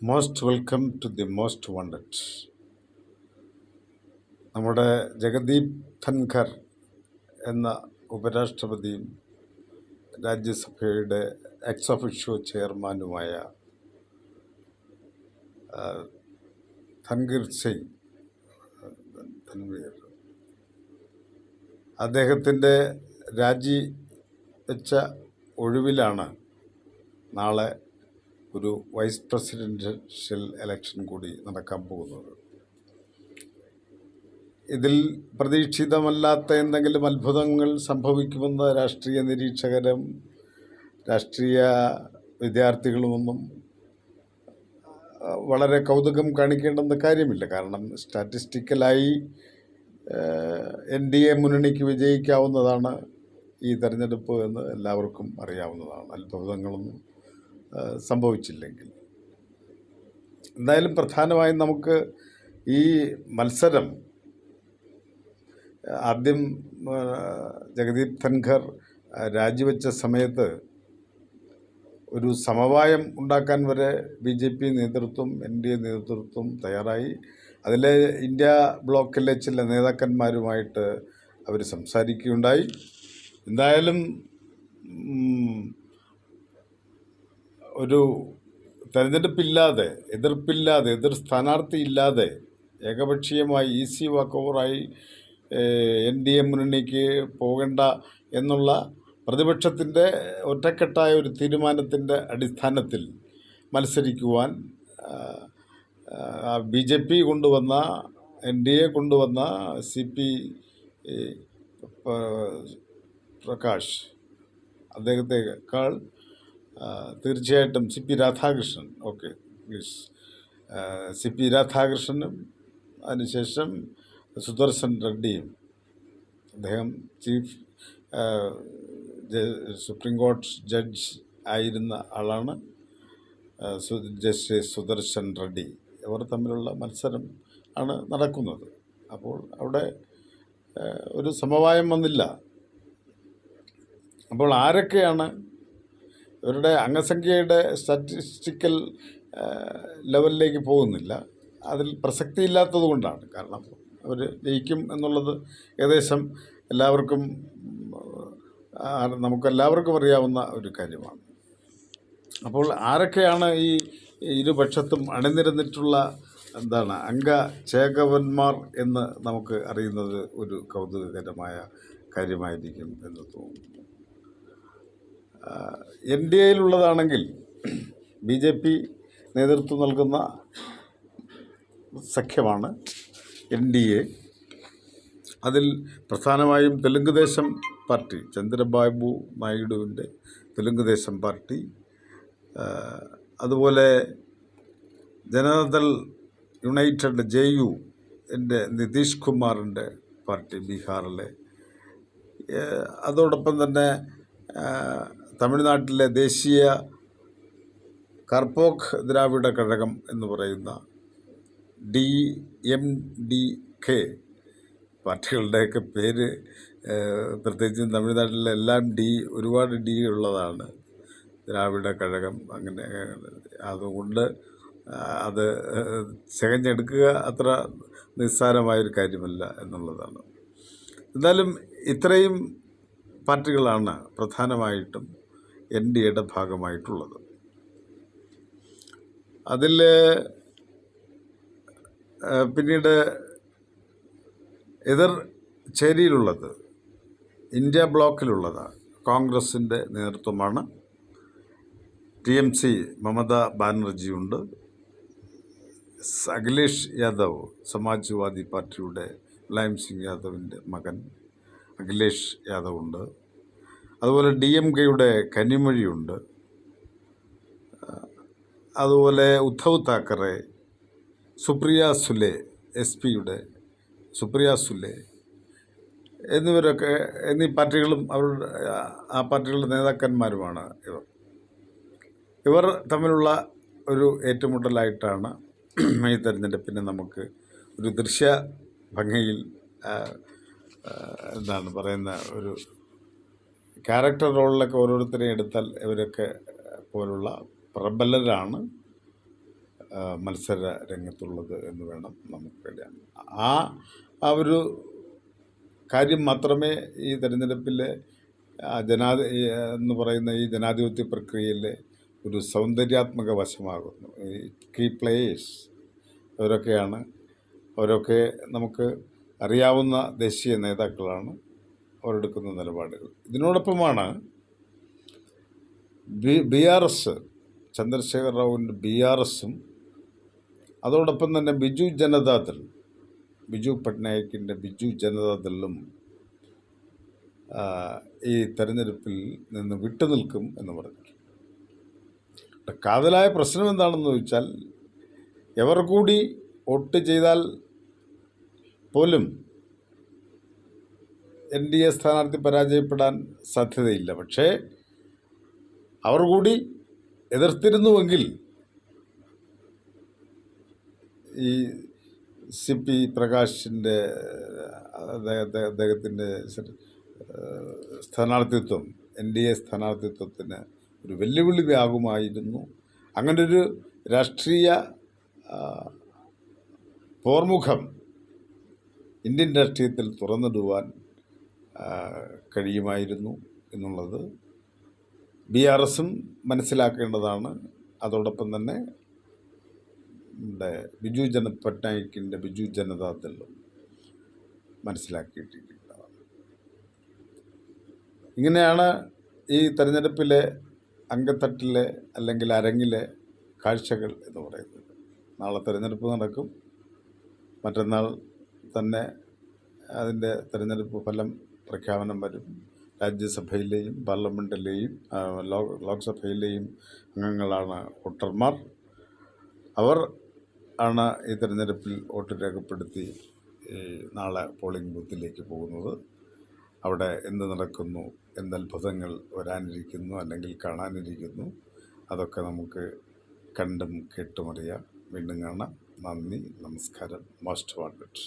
Most welcome to the most wanted. നമ്മുടെ ജഗദീപ് ധൻഖർ എന്ന ഉപരാഷ്ട്രപതിയും രാജ്യസഭയുടെ ex officio ചെയർമാനുമായ ധൻവീർ സിംഗ് അദ്ദേഹത്തിൻ്റെ രാജിവെച്ച ഒഴിവിലാണ് നാളെ ഒരു വൈസ് പ്രസിഡൻഷ്യൽ ഇലക്ഷൻ കൂടി നടക്കാൻ പോകുന്നത്. ഇതിൽ പ്രതീക്ഷിതമല്ലാത്ത എന്തെങ്കിലും അത്ഭുതങ്ങൾ സംഭവിക്കുമെന്ന് രാഷ്ട്രീയ നിരീക്ഷകരും രാഷ്ട്രീയ വിദ്യാർത്ഥികളുമൊന്നും വളരെ കൗതുകം കാണിക്കേണ്ടെന്ന കാര്യമില്ല. കാരണം സ്റ്റാറ്റിസ്റ്റിക്കലായി NDA മുന്നണിക്ക് വിജയിക്കാവുന്നതാണ് ഈ തെരഞ്ഞെടുപ്പ് എന്ന് എല്ലാവർക്കും അറിയാവുന്നതാണ്, അത്ഭുതങ്ങളൊന്നും സംഭവിച്ചില്ലെങ്കിൽ. എന്തായാലും പ്രധാനമായും നമുക്ക് ഈ മത്സരം ആദ്യം ജഗദീപ് ധൻഖർ രാജിവെച്ച സമയത്ത് ഒരു സമവായം ഉണ്ടാക്കാൻ വരെ BJP നേതൃത്വം NDA നേതൃത്വം തയ്യാറായി. അതിലെ ഇന്ത്യ ബ്ലോക്കിലെ ചില നേതാക്കന്മാരുമായിട്ട് അവർ സംസാരിക്കുകയുണ്ടായി. എന്തായാലും ഒരു തെരഞ്ഞെടുപ്പില്ലാതെ, എതിർ സ്ഥാനാർത്ഥിയില്ലാതെ ഏകപക്ഷീയമായി ഈസി വാക്കോവറായി NDA മുന്നണിക്ക് പോകേണ്ട എന്നുള്ള പ്രതിപക്ഷത്തിൻ്റെ ഒറ്റക്കെട്ടായ ഒരു തീരുമാനത്തിൻ്റെ അടിസ്ഥാനത്തിൽ മത്സരിക്കുവാൻ BJP കൊണ്ടുവന്ന, NDA കൊണ്ടുവന്ന CP പ്രകാശ് അദ്ദേഹത്തെക്കാൾ തീർച്ചയായിട്ടും CP രാധാകൃഷ്ണൻ, CP രാധാകൃഷ്ണനും അതിനുശേഷം സുദർശൻ റെഡ്ഡിയും, അദ്ദേഹം സുപ്രീം കോടതി ജഡ്ജ് ആയിരുന്ന ആളാണ്, ജസ്റ്റിസ് സുദർശൻ റെഡ്ഡി. ഇവർ തമ്മിലുള്ള മത്സരം ആണ് നടക്കുന്നത്. അപ്പോൾ അവിടെ ഒരു സമവായം വന്നില്ല. അപ്പോൾ ആരൊക്കെയാണ് ഇവരുടെ അംഗസംഖ്യയുടെ സ്റ്റാറ്റിസ്റ്റിക്കൽ ലെവലിലേക്ക് പോകുന്നില്ല, അതിൽ പ്രസക്തിയില്ലാത്തത് കൊണ്ടാണ്. കാരണം അവർ ജയിക്കും എന്നുള്ളത് ഏകദേശം നമുക്കെല്ലാവർക്കും അറിയാവുന്ന ഒരു കാര്യമാണ്. അപ്പോൾ ആരൊക്കെയാണ് ഈ ഇരുപക്ഷത്തും അണിനിരന്നിട്ടുള്ള അംഗചേകവന്മാർ എന്ന് നമുക്ക് അറിയുന്നത് ഒരു കൗതുകകരമായ കാര്യമായിരിക്കും എന്ന് തോന്നുന്നു. NDAയിലുള്ളതാണെങ്കിൽ BJP നേതൃത്വം നൽകുന്ന സഖ്യമാണ് NDA. അതിൽ പ്രധാനമായും തെലുങ്കുദേശം പാർട്ടി, ചന്ദ്രബാബു നായിഡുവിൻ്റെ തെലുങ്കുദേശം പാർട്ടി, അതുപോലെ ജനതാദൾ യുണൈറ്റഡ് JU നിതീഷ് കുമാറിൻ്റെ പാർട്ടി ബീഹാറിലെ, അതോടൊപ്പം തന്നെ തമിഴ്നാട്ടിലെ ദേശീയ കർപോക് ദ്രാവിഡ കഴകം എന്ന് പറയുന്ന DMDK പാർട്ടികളുടെയൊക്കെ പേര്, പ്രത്യേകിച്ചും തമിഴ്നാട്ടിലെ എല്ലാം ഒരുപാട് D ഉള്ളതാണ്. ദ്രാവിഡ കഴകം, അങ്ങനെ. അതുകൊണ്ട് അത് തികഞ്ഞെടുക്കുക അത്ര നിസ്സാരമായൊരു കാര്യമല്ല എന്നുള്ളതാണ്. എന്തായാലും ഇത്രയും പാർട്ടികളാണ് പ്രധാനമായിട്ടും NDAയുടെ ഭാഗമായിട്ടുള്ളത്. അതിൽ പിന്നീട് എതിർ ചേരിയിലുള്ളത്, ഇന്ത്യ ബ്ലോക്കിലുള്ളതാണ് കോൺഗ്രസിൻ്റെ നേതൃത്വമാണ്. TMC മമതാ ബാനർജിയുണ്ട്, അഖിലേഷ് യാദവ് സമാജ്വാദി പാർട്ടിയുടെ മുലായം സിംഗ് യാദവിൻ്റെ മകൻ അഖിലേഷ് യാദവ് ഉണ്ട്. അതുപോലെ DMKയുടെ കനിമൊഴിയുണ്ട്. അതുപോലെ ഉദ്ധവ് താക്കറെ, സുപ്രിയ സുലെ, SPയുടെ സുപ്രിയ സുലെ എന്നീ പാർട്ടികളും ആ പാർട്ടികളുടെ നേതാക്കന്മാരുമാണ് ഇവർ തമ്മിലുള്ള ഒരു ഏറ്റുമുട്ടലായിട്ടാണ് ഈ തെരഞ്ഞെടുപ്പിനെ നമുക്ക് ഒരു ദൃശ്യ ഭംഗിയിൽ ഒരു ക്യാരക്ടർ റോളിലൊക്കെ ഓരോരുത്തരെയും എടുത്താൽ ഇവരൊക്കെ പോലുള്ള പ്രബലരാണ് മത്സര രംഗത്തുള്ളത് എന്ന് വേണം നമുക്കറിയാൻ. ആ ആ ഒരു കാര്യം മാത്രമേ ഈ തെരഞ്ഞെടുപ്പിലെ എന്ന് പറയുന്ന ഈ ജനാധിപത്യ പ്രക്രിയയിലെ ഒരു സൗന്ദര്യാത്മക വശമാകുന്നു. ഈ കീ പ്ലേയേഴ്സ് അവരൊക്കെ നമുക്ക് അറിയാവുന്ന ദേശീയ നേതാക്കളാണ്. അവരെടുക്കുന്ന നിലപാടുകൾ ഇതിനോടൊപ്പമാണ് BRS, ചന്ദ്രശേഖർ റാവുവിൻ്റെ BRSും അതോടൊപ്പം തന്നെ ബിജു പട്നായിക്കിൻ്റെ ബിജു ജനതാദളും ഈ തെരഞ്ഞെടുപ്പിൽ നിന്ന് വിട്ടുനിൽക്കും എന്ന് പറഞ്ഞു. കാതലായ പ്രശ്നം എന്താണെന്ന് ചോദിച്ചാൽ, എവർ കൂടി വോട്ട് ചെയ്താൽ പോലും NDA സ്ഥാനാർത്ഥി പരാജയപ്പെടാൻ സാധ്യതയില്ല. പക്ഷേ അവർ കൂടി എതിർത്തിരുന്നുവെങ്കിൽ ഈ CP പ്രകാശിൻ്റെ അദ്ദേഹത്തിൻ്റെ സ്ഥാനാർത്ഥിത്വം NDA സ്ഥാനാർത്ഥിത്വത്തിന് ഒരു വെല്ലുവിളിയാകുമായിരുന്നു. അങ്ങനൊരു രാഷ്ട്രീയ പോർമുഖം ഇന്ത്യൻ രാഷ്ട്രീയത്തിൽ തുറന്നിടുവാൻ കഴിയുമായിരുന്നു എന്നുള്ളത് BRSും മനസ്സിലാക്കേണ്ടതാണ്. അതോടൊപ്പം തന്നെ നമ്മുടെ ബിജു പട്നായിക്കിൻ്റെ ബിജു ജനതാദളും മനസ്സിലാക്കിയിട്ടിരിക്കുന്നതാണ്. ഇങ്ങനെയാണ് ഈ തെരഞ്ഞെടുപ്പിലെ അങ്കത്തട്ടിലെ അല്ലെങ്കിൽ അരങ്ങിലെ കാഴ്ചകൾ എന്ന് പറയുന്നത്. നാളെ തെരഞ്ഞെടുപ്പ് നടക്കും. മറ്റന്നാൾ തന്നെ അതിൻ്റെ തെരഞ്ഞെടുപ്പ് ഫലം പ്രഖ്യാപനം വരും. രാജ്യസഭയിലെയും പാർലമെൻറ്റിലെയും ലോക്സഭയിലെയും അംഗങ്ങളാണ് വോട്ടർമാർ. അവർ ആണ് ഈ തെരഞ്ഞെടുപ്പിൽ വോട്ട് രേഖപ്പെടുത്തി നാളെ പോളിംഗ് ബൂത്തിലേക്ക് പോകുന്നത്. അവിടെ എന്ത് നടക്കുന്നു, എന്തത്ഭുതങ്ങൾ വരാനിരിക്കുന്നു അല്ലെങ്കിൽ കാണാനിരിക്കുന്നു, അതൊക്കെ നമുക്ക് കണ്ടും കേട്ടുമറിയാം. വീണ്ടും കാണാം. നന്ദി, നമസ്കാരം. Most wanted.